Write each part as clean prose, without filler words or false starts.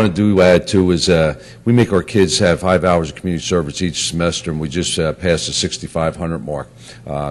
want to do add to is we make our kids have 5 hours of community service each semester, and we just passed the 6,500 mark,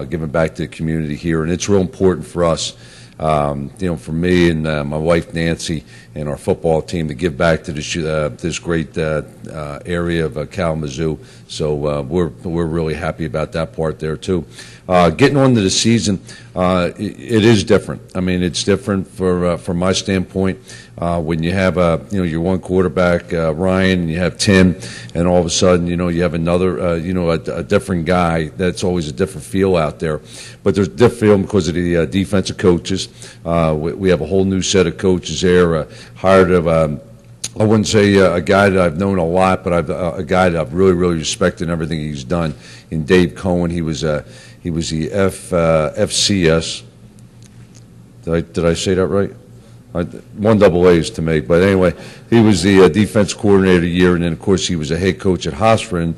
giving back to the community here, and it's real important for us. For me and my wife Nancy and our football team to give back to this great area of Kalamazoo. So we're really happy about that part there too. Getting on to the season, it is different. I mean, it's different from my standpoint. When you have your one quarterback Ryan, and you have Tim, and all of a sudden you have another a different guy. That's always a different feel out there. But there's different feel because of the defensive coaches. We have a whole new set of coaches there. Hired I wouldn't say a guy that I've known a lot, but a guy that I've really respected in everything he's done. In Dave Cohen, he was the FCS. Did I say that right? One double A's to me, but anyway, he was the defense coordinator of the year, and then of course he was a head coach at Hofstra. And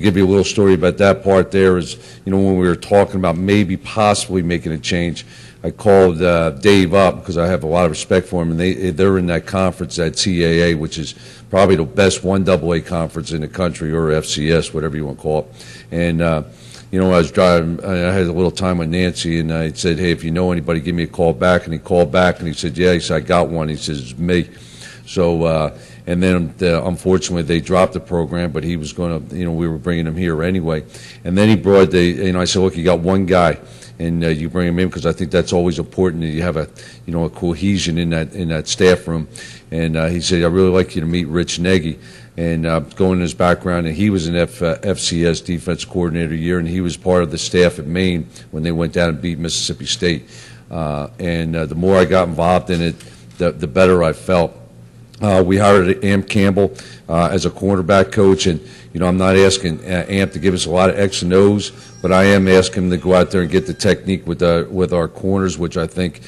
give you a little story about that part. There is, when we were talking about maybe possibly making a change, I called Dave up because I have a lot of respect for him, and they're in that conference, that CAA, which is probably the best one double A conference in the country, or FCS, whatever you want to call it. And I was driving, I had a little time with Nancy, and I said, hey, if you know anybody, give me a call back. And he called back, and he said, yeah. He said, I got one. He says, it's me. So, and then unfortunately they dropped the program, but he was going to, we were bringing him here anyway. And then he brought I said, look, you got one guy, and you bring him in because I think that's always important, that you have a cohesion in that staff room. And he said, I'd really like you to meet Rich Nagy. And going in his background, and he was an FCS defense coordinator year, and he was part of the staff at Maine when they went down and beat Mississippi State. And the more I got involved in it, the better I felt. We hired Amp Campbell as a cornerback coach, and I'm not asking Amp to give us a lot of X and O's, but I am asking him to go out there and get the technique with our corners, which I think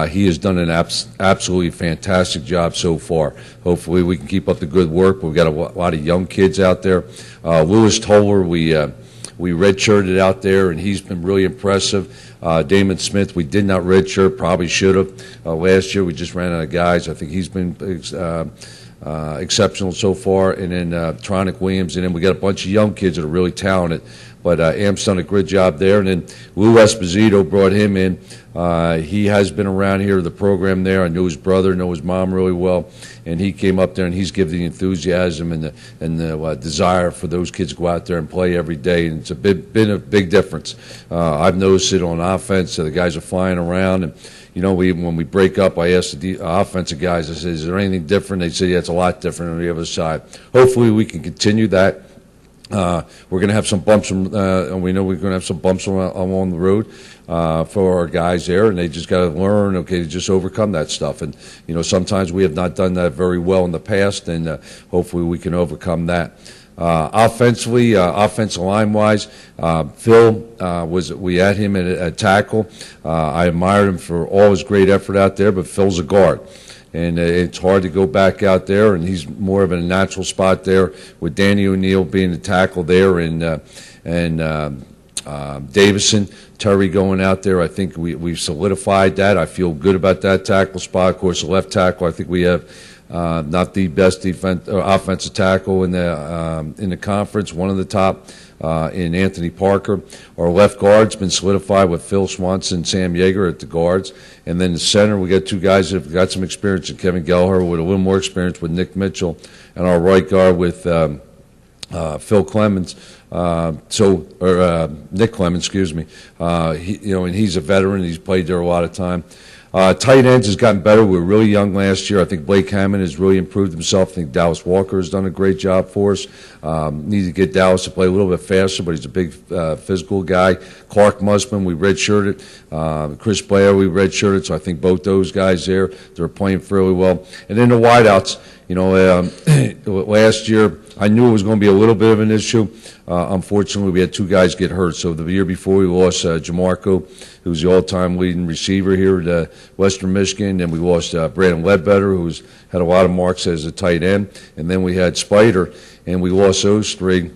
he has done an absolutely fantastic job so far. Hopefully we can keep up the good work. We've got a lot of young kids out there. Lewis Toller, we redshirted out there, and he's been really impressive. Damon Smith, we did not redshirt, probably should have. Last year we just ran out of guys. I think he's been exceptional so far. And then Tronic Williams, and then we got a bunch of young kids that are really talented. But Amp's done a great job there. And then Lou Esposito, brought him in. He has been around here, the program there. I know his brother, know his mom really well. And he came up there, and he's given the enthusiasm and the desire for those kids to go out there and play every day. And it's been a big difference. I've noticed it on offense. The guys are flying around. And, when we break up, I ask the offensive guys, I say, is there anything different? They say, yeah, it's a lot different on the other side. Hopefully we can continue that. We're going to have some bumps, and we know we're going to have some bumps along the road for our guys there, and they just got to learn, to just overcome that stuff. And sometimes we have not done that very well in the past, and hopefully we can overcome that. Offensively, offensive line-wise, Phil we had him at tackle. I admired him for all his great effort out there, but Phil's a guard. And it's hard to go back out there, and he's more of a natural spot there with Danny O'Neill being the tackle there, and Davison, Terry going out there. I think we've solidified that. I feel good about that tackle spot. Of course, the left tackle, I think we have not the best offensive tackle in the conference, one of the top. In Anthony Parker. Our left guard's been solidified with Phil Swanson and Sam Yeager at the guards. And then the center, we got two guys that have got some experience, and Kevin Gallagher with a little more experience with Nick Mitchell, and our right guard with Phil Clemens. Nick Clemens, excuse me. And he's a veteran. He's played there a lot of time. Tight ends has gotten better. We were really young last year. I think Blake Hammond has really improved himself. I think Dallas Walker has done a great job for us. Need to get Dallas to play a little bit faster, but he's a big physical guy. Clark Musman, we redshirted. Chris Blair, we redshirted. So I think both those guys there, they're playing fairly well. And then the wideouts, last year I knew it was going to be a little bit of an issue. Unfortunately, we had two guys get hurt. So the year before, we lost Jamarco, who's the all-time leading receiver here at Western Michigan. And we lost Brandon Ledbetter, who's had a lot of marks as a tight end. And then we had Spider, and we lost those three.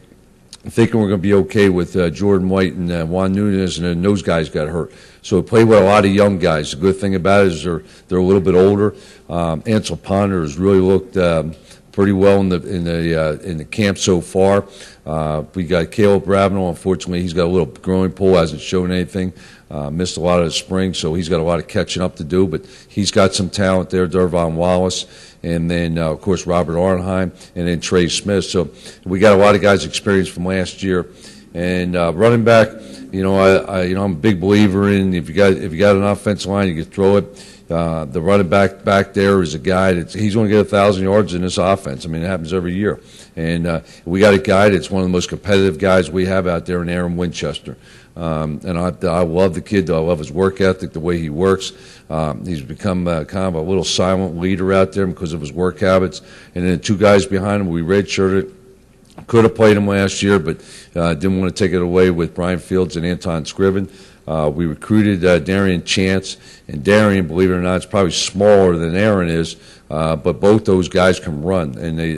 Thinking we're going to be okay with Jordan White and Juan Nunez, and then those guys got hurt. So we played with a lot of young guys. The good thing about it is they're a little bit older. Ansel Ponder has really looked pretty well in the camp so far. We got Caleb Ravenel. Unfortunately, he's got a little growing pull, hasn't shown anything. Missed a lot of the spring, so he's got a lot of catching up to do. But he's got some talent there. Dervon Wallace, and then of course Robert Arnheim, and then Trey Smith. So we got a lot of guys' experience from last year. And running back, I'm a big believer in if you got an offensive line, you can throw it. The running back there is a guy he's going to get 1,000 yards in this offense. I mean, it happens every year. And we got a guy that's one of the most competitive guys we have out there in Aaron Winchester. And I love the kid. I love his work ethic, the way he works. He's become kind of a little silent leader out there because of his work habits. And then 2 guys behind him, we redshirted. Could have played him last year, but didn't want to take it away with Brian Fields and Anton Scriven. We recruited Darian Chance, and Darian, believe it or not, is probably smaller than Aaron is, but both those guys can run. And they,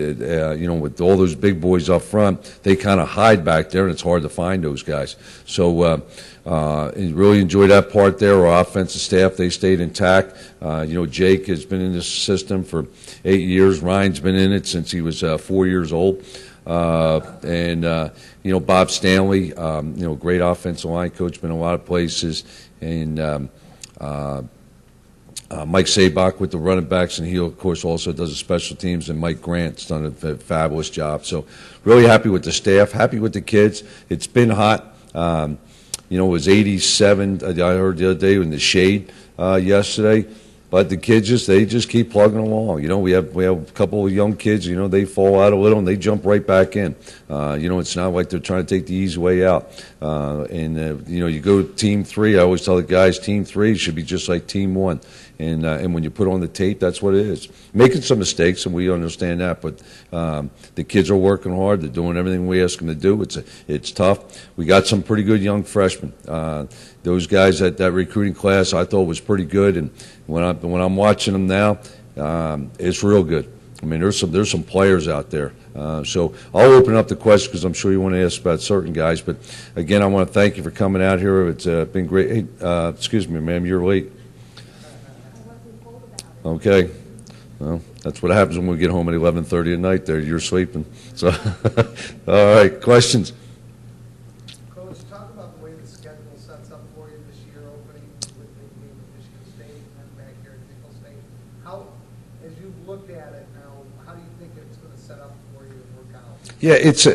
with all those big boys up front, they kind of hide back there, and it's hard to find those guys. So really enjoyed that part there. Our offensive staff, they stayed intact. Jake has been in this system for 8 years. Ryan's been in it since he was 4 years old. Bob Stanley, great offensive line coach, been in a lot of places, and Mike Sabach with the running backs, and he, of course, also does the special teams, and Mike Grant's done a fabulous job. So really happy with the staff, happy with the kids. It's been hot. It was 87, I heard the other day, in the shade yesterday. But the kids they just keep plugging along. We have a couple of young kids. They fall out a little and they jump right back in. It's not like they're trying to take the easy way out. You go to Team 3. I always tell the guys, Team 3 should be just like Team 1. And when you put on the tape, that's what it is. Making some mistakes, and we understand that. But the kids are working hard. They're doing everything we ask them to do. It's tough. We got some pretty good young freshmen. Those guys at that recruiting class I thought was pretty good, and when I'm watching them now, it's real good. I mean, there's some players out there. So I'll open up the question because I'm sure you want to ask about certain guys. But again, I want to thank you for coming out here. It's been great. Hey, excuse me, ma'am, you're late. Okay. Well, that's what happens when we get home at 11:30 at night. There, you're sleeping. So, all right, questions. Coach, talk about the way the schedule sets up for you this year, opening with the game of Michigan State and then back here at Nicholls State. How, as you've looked at it now, how do you think it's going to set up for you and work out? Yeah, it's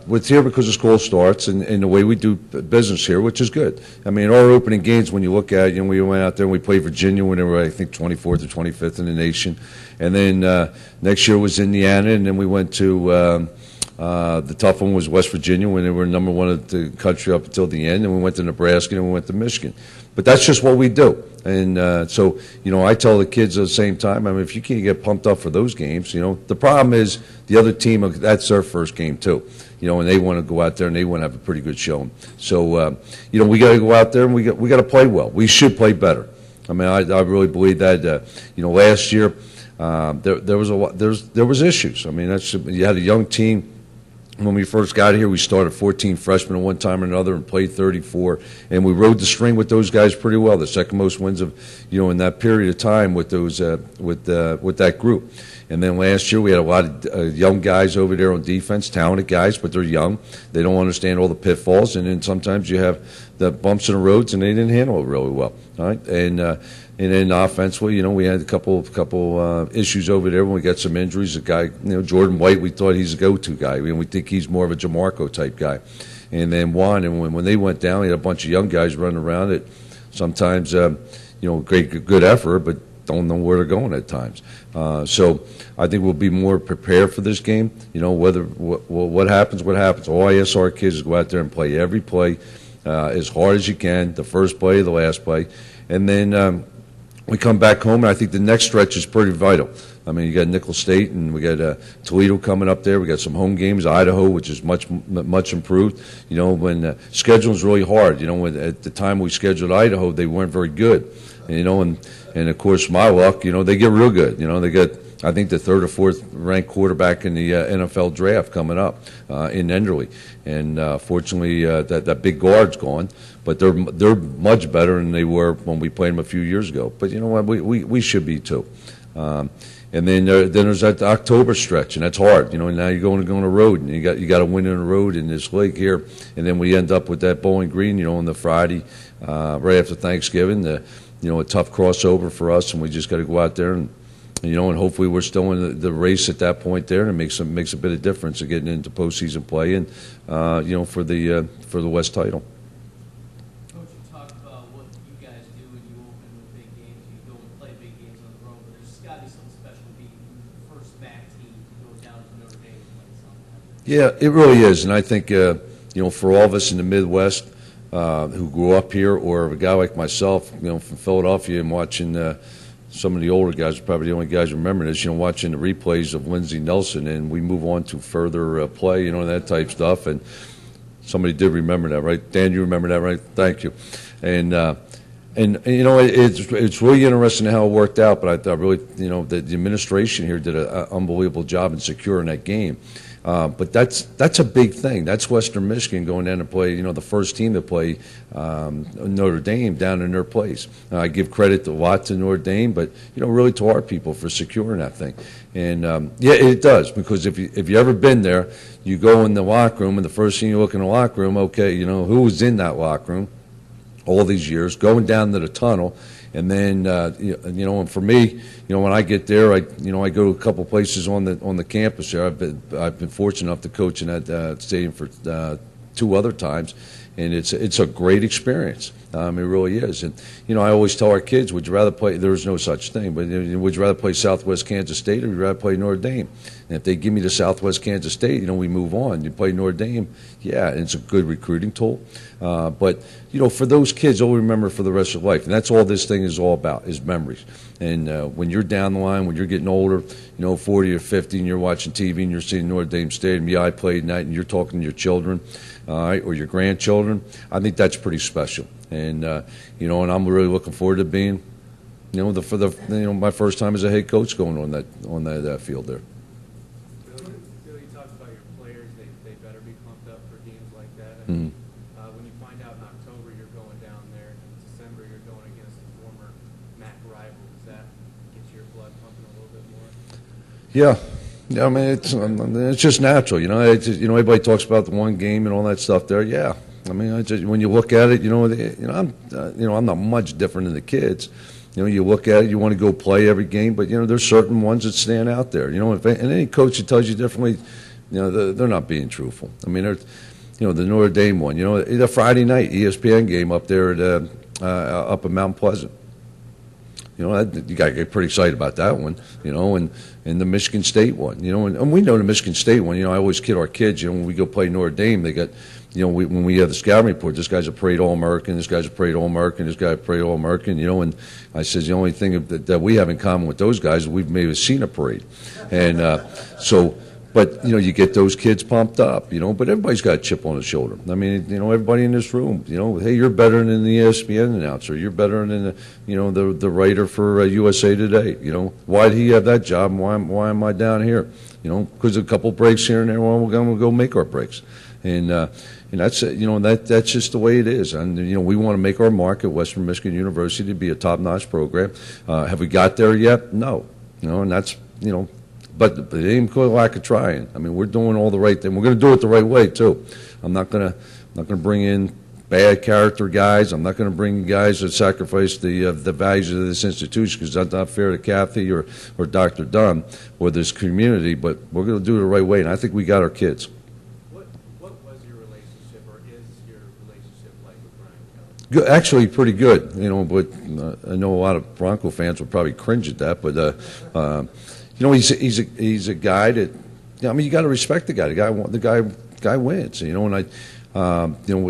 with here because the school starts and the way we do business here, which is good. I mean, our opening games, when you look at it, we went out there and we played Virginia when they were, I think, 24th or 25th in the nation, and then next year was Indiana, and then we went to the tough one was West Virginia when they were number 1 of the country up until the end, and we went to Nebraska and we went to Michigan. But that's just what we do. And so, I tell the kids at the same time, I mean, if you can't get pumped up for those games, the problem is the other team, that's their first game too, and they want to go out there and they want to have a pretty good showing. So, we got to go out there and we got to play well. We should play better. I mean, I really believe that, last year there was issues. I mean, you had a young team. When we first got here, we started 14 freshmen at one time or another and played 34, and we rode the string with those guys pretty well. The second most wins of, in that period of time with those with that group. And then last year we had a lot of young guys over there on defense, talented guys, but they're young. They don't understand all the pitfalls, and then sometimes you have the bumps in the roads, and they didn't handle it really well. All right, and then offensively, we had a couple issues over there when we got some injuries. A guy, Jordan White, we thought he's a go-to guy. I mean, we think he's more of a Jamarco type guy. And then Juan, and when they went down, we had a bunch of young guys running around it. Sometimes, good effort, but don't know where they're going at times. So I think we'll be more prepared for this game. What happens, what happens. All I ask our kids is go out there and play every play as hard as you can, the first play, the last play. And then we come back home, and I think the next stretch is pretty vital. I mean, you got Nicholls State, and we got Toledo coming up there. We got some home games, Idaho, which is much improved. When scheduling is really hard. At the time we scheduled Idaho, they weren't very good. And of course, my luck, they get real good. They got, I think, the 3rd or 4th ranked quarterback in the NFL draft coming up in Enderley. And fortunately, that big guard's gone. But they're much better than they were when we played them a few years ago. But you know what? We should be too. And then there's that October stretch, and that's hard. Now you're going on the road, and you got to win on the road in this league here. And then we end up with that Bowling Green, on the Friday right after Thanksgiving. A tough crossover for us, and we just got to go out there and hopefully we're still in the race at that point there, and it makes a bit of difference of getting into postseason play and for the West title. Coach, you talked about what you guys do when you open with big games. You go and play big games on the road, but there's got to be something special being the first MAC team to go down to Notre Dame and play something. Yeah, it really is, and I think for all of us in the Midwest who grew up here, or a guy like myself, from Philadelphia and watching. Some of the older guys are probably the only guys remembering this, watching the replays of Lindsey Nelson, and we move on to further play, that type stuff. And somebody did remember that, right? Dan, you remember that, right? Thank you. And it's really interesting how it worked out, but I really, the administration here did an unbelievable job in securing that game. But that's a big thing. That's Western Michigan going down to play, the first team to play Notre Dame down in their place. I give credit a lot to Notre Dame, but really to our people for securing that thing. And yeah, it does, because if you ever been there, you go in the locker room, and the first thing you look in the locker room, okay, who was in that locker room all these years, going down to the tunnel. And then, and for me, when I get there, I go to a couple places on the campus there. I've been fortunate enough to coach in that stadium for 2 other times, and it's a great experience. It really is. And I always tell our kids, would you rather play? There's no such thing, but would you rather play Southwest Kansas State, or would you rather play Notre Dame? And if they give me the Southwest Kansas State, we move on. You play Notre Dame, yeah, and it's a good recruiting tool. But for those kids, they'll remember for the rest of life, and that's all this thing is all about, is memories. And when you're down the line, when you're getting older, 40 or 50, and you're watching TV and you're seeing Notre Dame Stadium, yeah, I played in that, and you're talking to your children, or your grandchildren, I think that's pretty special. And and I'm really looking forward to being, my first time as a head coach going on that field there. Bill, you talked about your players; they better be pumped up for games like that. Mm-hmm. When you find out in October you're going down there, in December you're going against a former MAC rival, does that get your blood pumping a little bit more? Yeah. Yeah, I mean, it's just natural, everybody talks about the one game and all that stuff there. Yeah, I mean, when you look at it, I'm not much different than the kids. You look at it, you want to go play every game, but there's certain ones that stand out there. And any coach that tells you differently, they're not being truthful. I mean, the Notre Dame one, the Friday night ESPN game up there at up in Mount Pleasant. You got to get pretty excited about that one, and the Michigan State one, and we know the Michigan State one. I always kid our kids, when we go play Notre Dame, they got, when we have the scouting report, this guy's a parade All-American, this guy's a parade All-American, this guy's a parade All-American, and I says the only thing that we have in common with those guys is we've maybe seen a parade, and so. But, you get those kids pumped up, but everybody's got a chip on his shoulder. I mean, everybody in this room, hey, you're better than the ESPN announcer. You're better than, the writer for USA Today. Why did he have that job, and why am I down here? Because a couple breaks here and there, well, we're going to go make our breaks. And that's, that's just the way it is. And, we want to make our mark at Western Michigan University to be a top-notch program. Have we got there yet? No. And that's, But it ain't because of lack of trying. I mean, we're doing all the right thing. We're going to do it the right way too. I'm not going to bring in bad character guys. I'm not going to bring guys that sacrifice the values of this institution, because that's not fair to Kathy or Dr. Dunn or this community. But we're going to do it the right way, and I think we got our kids. What was your relationship, or is your relationship like with Brian Kelly? Good, actually, pretty good. But I know a lot of Bronco fans would probably cringe at that, but. He's a guy that, you got to respect the guy. The guy wins. And I,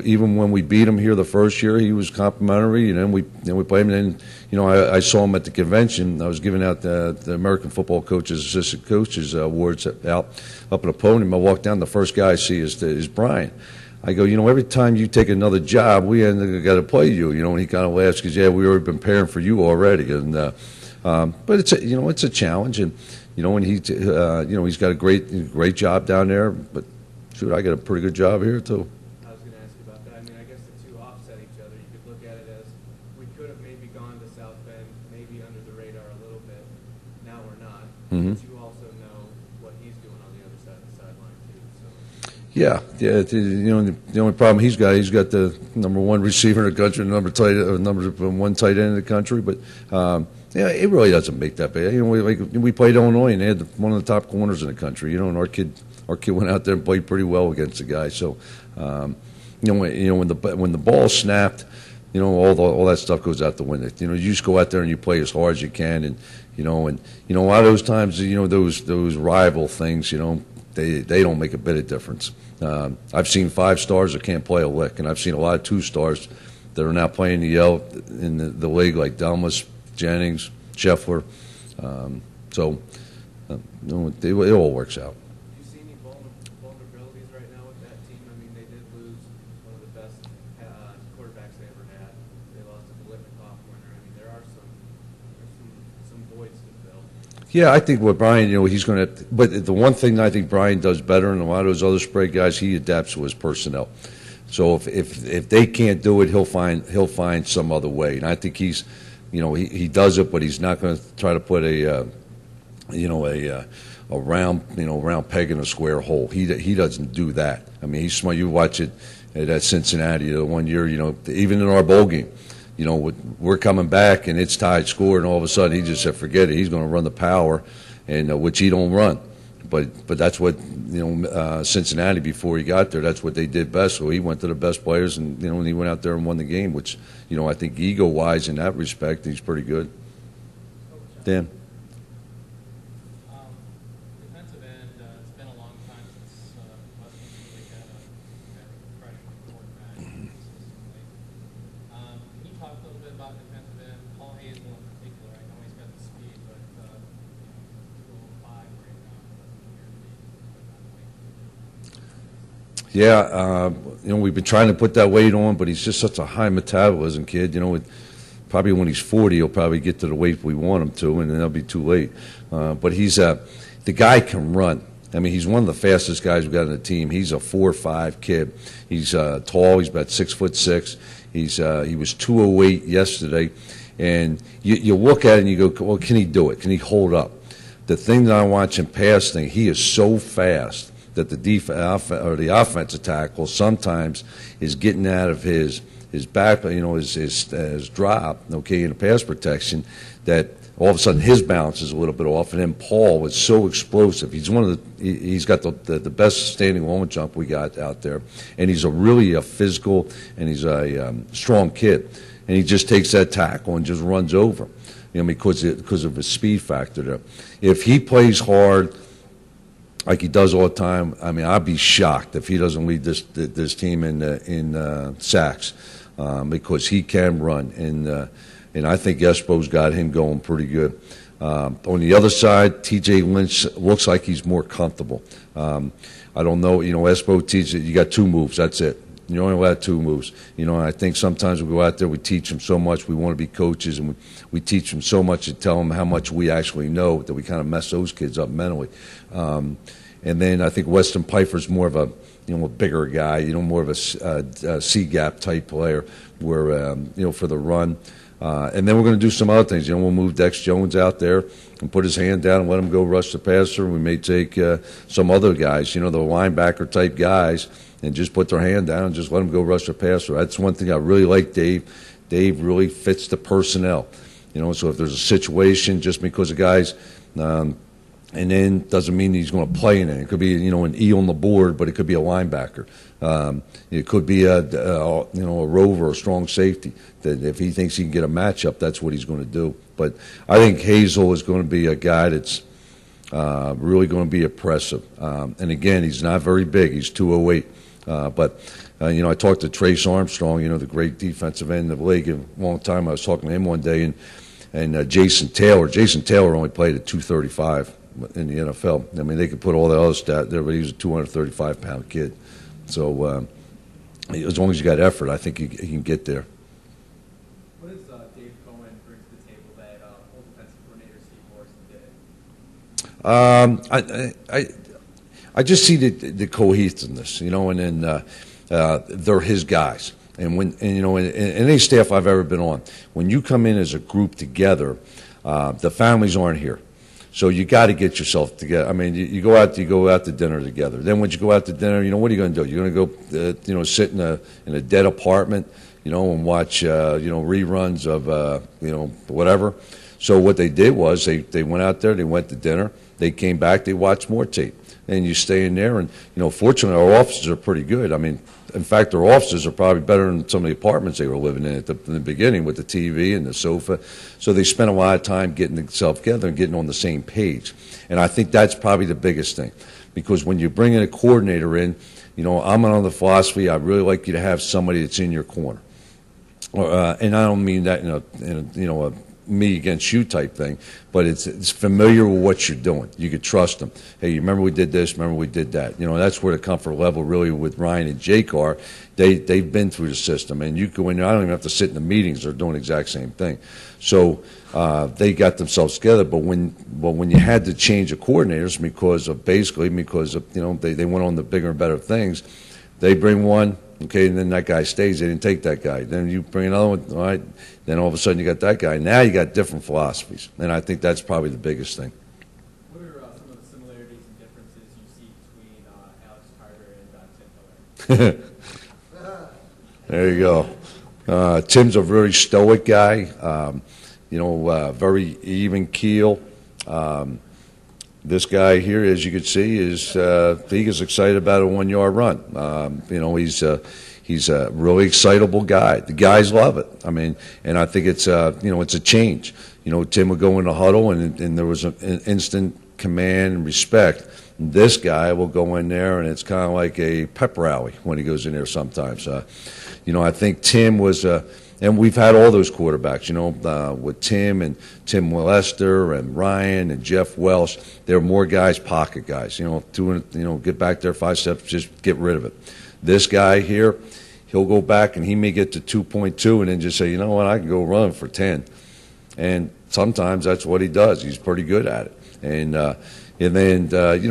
even when we beat him here the first year, he was complimentary. And then we played him. And then, I saw him at the convention. I was giving out the American Football Coaches, Assistant Coaches Awards up at a podium. I walked down. The first guy I see is Brian. I go, every time you take another job, we got to play you. And he kind of laughs because, yeah, we already been preparing for you already. And but it's a challenge. And and he's got a great job down there. But shoot, I got a pretty good job here too. I was going to ask you about that. I mean, I guess the two offset each other. You could look at it as we could have maybe gone to South Bend, maybe under the radar a little bit. Now we're not. Yeah. The only problem he's got the number one receiver in the country, number one tight end in the country. But yeah, it really doesn't make that bad. We played Illinois, and they had one of the top corners in the country. And our kid went out there and played pretty well against the guy. So, when the ball snapped, all that stuff goes out the window. You just go out there and you play as hard as you can, and a lot of those times, those rival things, they don't make a bit of difference. I've seen 5 stars that can't play a lick, and I've seen a lot of 2 stars that are now playing in the league, like Delmas, Jennings, Scheffler. It all works out. Do you see any vulnerabilities right now with that team? I mean, they did lose one of the best quarterbacks they ever had. They lost a Bolitnikoff winner. I mean, there's some voids to fill. Yeah, I think what Brian, he's going to. But the one thing I think Brian does better than a lot of those other spray guys, he adapts to his personnel. So if they can't do it, he'll find some other way. And I think he does it, but he's not going to try to put a round peg in a square hole. He doesn't do that. I mean, he's smart. You watch it at Cincinnati the one year. Even in our bowl game. We're coming back and it's tied score, and all of a sudden he just said, forget it. He's going to run the power, and which he don't run. But that's what Cincinnati, before he got there, that's what they did best. So he went to the best players, and and he went out there and won the game. Which I think ego-wise in that respect, he's pretty good. Dan. Defensive end, it's been a long time since Western really had a freshman quarterback consistently. Can you talk a little bit about defensive end? Paul Hazel in particular, I know he's got the speed, but 205 right now doesn't appear to be. Yeah, we've been trying to put that weight on, but he's just such a high metabolism kid. Probably when he's 40, he'll probably get to the weight we want him to, and then that'll be too late. But the guy can run. I mean, he's one of the fastest guys we've got on the team. He's a 4'5" kid. He's tall. He's about 6'6". He was 208 yesterday, and you look at it and you go, well, can he do it? Can he hold up? The thing that I watch him passing, he is so fast that the offensive tackle sometimes is getting out of his back, his drop, in the pass protection, that all of a sudden his balance is a little bit off, and then Paul was so explosive. He's he's got the best standing long jump we got out there, and he's really a physical, and he's a strong kid, and he just takes that tackle and just runs over, because of his speed factor there. If he plays hard like he does all the time, I mean, I'd be shocked if he doesn't lead this team in sacks, because he can run, and I think Espo's got him going pretty good. On the other side, T.J. Lynch looks like he's more comfortable. I don't know, Espo teaches you got 2 moves, that's it. You only allowed 2 moves. I think sometimes we go out there, we teach them so much, we want to be coaches, and we teach them so much to tell them how much we actually know that we kind of mess those kids up mentally. And then I think Weston Pfeiffer's more of a bigger guy, more of a C-gap type player, where for the run. And then we're going to do some other things. We'll move Dex Jones out there and put his hand down and let him go rush the passer. We may take some other guys, the linebacker type guys, and just put their hand down and just let them go rush the passer. That's one thing I really like, Dave. Dave really fits the personnel. So if there's a situation, just because a guy's and then doesn't mean he's going to play in it. It could be, an E on the board, but it could be a linebacker. It could be a rover, a strong safety. That if he thinks he can get a matchup, that's what he's going to do. But I think Hazel is going to be a guy that's really going to be oppressive. And again, he's not very big. He's 208. But I talked to Trace Armstrong, the great defensive end of the league. A long time I was talking to him one day, and Jason Taylor. Jason Taylor only played at 235 in the NFL. I mean, they could put all the other stats there, but he was a 235-pound kid. So as long as you got effort, I think he can get there. What does Dave Cohen bring to the table that old defensive coordinator Steve Morrison didn't? I just see the cohesiveness, and then they're his guys. And when in any staff I've ever been on, when you come in as a group together, the families aren't here. So you got to get yourself together. I mean, you go out to dinner together. Then when you go out to dinner, what are you going to do? You're going to go, sit in a dead apartment, and watch, reruns of, whatever. So what they did was they went out there, they went to dinner, they came back, they watched more tape. And you stay in there, and, fortunately, our offices are pretty good. I mean, in fact, our offices are probably better than some of the apartments they were living in in the beginning with the TV and the sofa. So they spent a lot of time getting themselves together and getting on the same page. And I think that's probably the biggest thing. Because when you bring in a coordinator in, I'm on the philosophy, I'd really like you to have somebody that's in your corner. And I don't mean that in a me against you type thing, but it's familiar with what you're doing. You could trust them. Hey, you remember we did this, remember we did that. That's where the comfort level really with Ryan and Jake are. They've been through the system, and you go in there, I don't even have to sit in the meetings. They're doing the exact same thing. So they got themselves together, but when you had to change the coordinators because of they went on the bigger and better things, they bring one, okay, and then that guy stays. They didn't take that guy. Then you bring another one, all right, then all of a sudden you got that guy. Now you got different philosophies, and I think that's probably the biggest thing. What are some of the similarities and differences you see between Alex Carter and Tim Miller? There you go. Tim's a very stoic guy, very even keel. This guy here, as you can see, he gets excited about a 1-yard run. He's a really excitable guy. The guys love it. I mean, and I think it's it's a change. Tim would go in the huddle, and there was an instant command and respect. This guy will go in there, and it's kind of like a pep rally when he goes in there sometimes. I think Tim was, and we've had all those quarterbacks, with Tim and Tim Lester and Ryan and Jeff Welsh. They're more guys, pocket guys, get back there 5 steps, just get rid of it. This guy here, he'll go back and he may get to 2.2 and then just say, you know what, I can go run for 10. And sometimes that's what he does. He's pretty good at it. And then,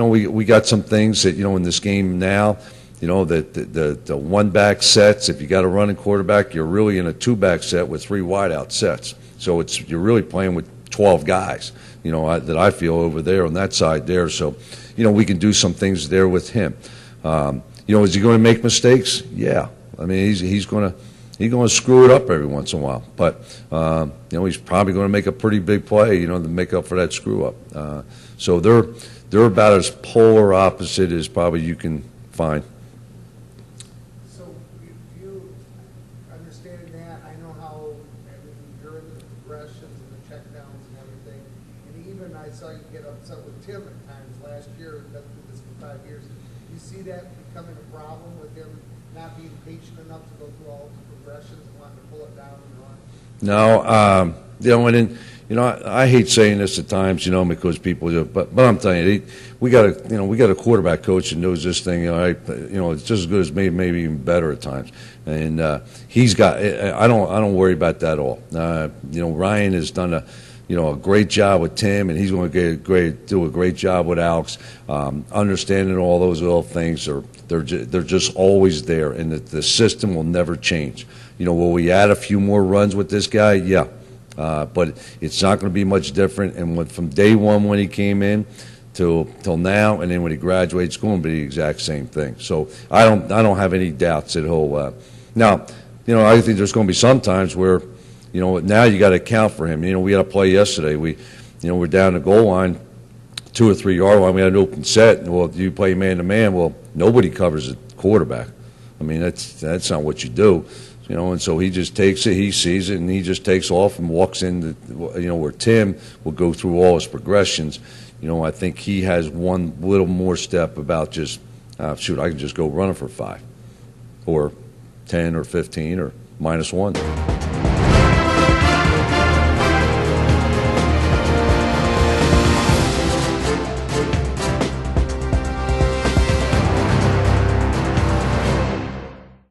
we got some things that, in this game now, the one-back sets, if you got a running quarterback, you're really in a two-back set with 3 wideout sets. So you're really playing with 12 guys, that I feel over there on that side there. So, we can do some things there with him. Is he going to make mistakes? Yeah. I mean, he's going to screw it up every once in a while. But, he's probably going to make a pretty big play, to make up for that screw up. So they're about as polar opposite as probably you can find. So you understanding that, I know how you're into the progressions and the checkdowns and everything. And even I saw you get upset with Tim at times last year. Been through this for 5 years. You see that becoming a problem with him not being patient enough to go through all the progressions and wanting to pull it down and run? No, I hate saying this at times, because people do, but I'm telling you, we got a quarterback coach that knows this thing, it's just as good as maybe even better at times. And he's got, I don't worry about that at all. Ryan has done a great job with Tim, and he's going to do a great job with Alex. Understanding all those little things, they're just always there, and the system will never change. Will we add a few more runs with this guy? Yeah. But it's not going to be much different. And from day one when he came in till now, and then when he graduates, it's going to be the exact same thing. So I don't have any doubts that he'll. Now, I think there's going to be some times where, now you got to account for him. We had a play yesterday. We're down the goal line, 2 or 3 yard line. We had an open set. Well, you play man to man. Well, nobody covers the quarterback. I mean, that's not what you do. And so he just takes it, he sees it, and he just takes off and walks in, where Tim will go through all his progressions. I think he has one little more step about just, I can just go running for 5 or 10 or 15 or -1.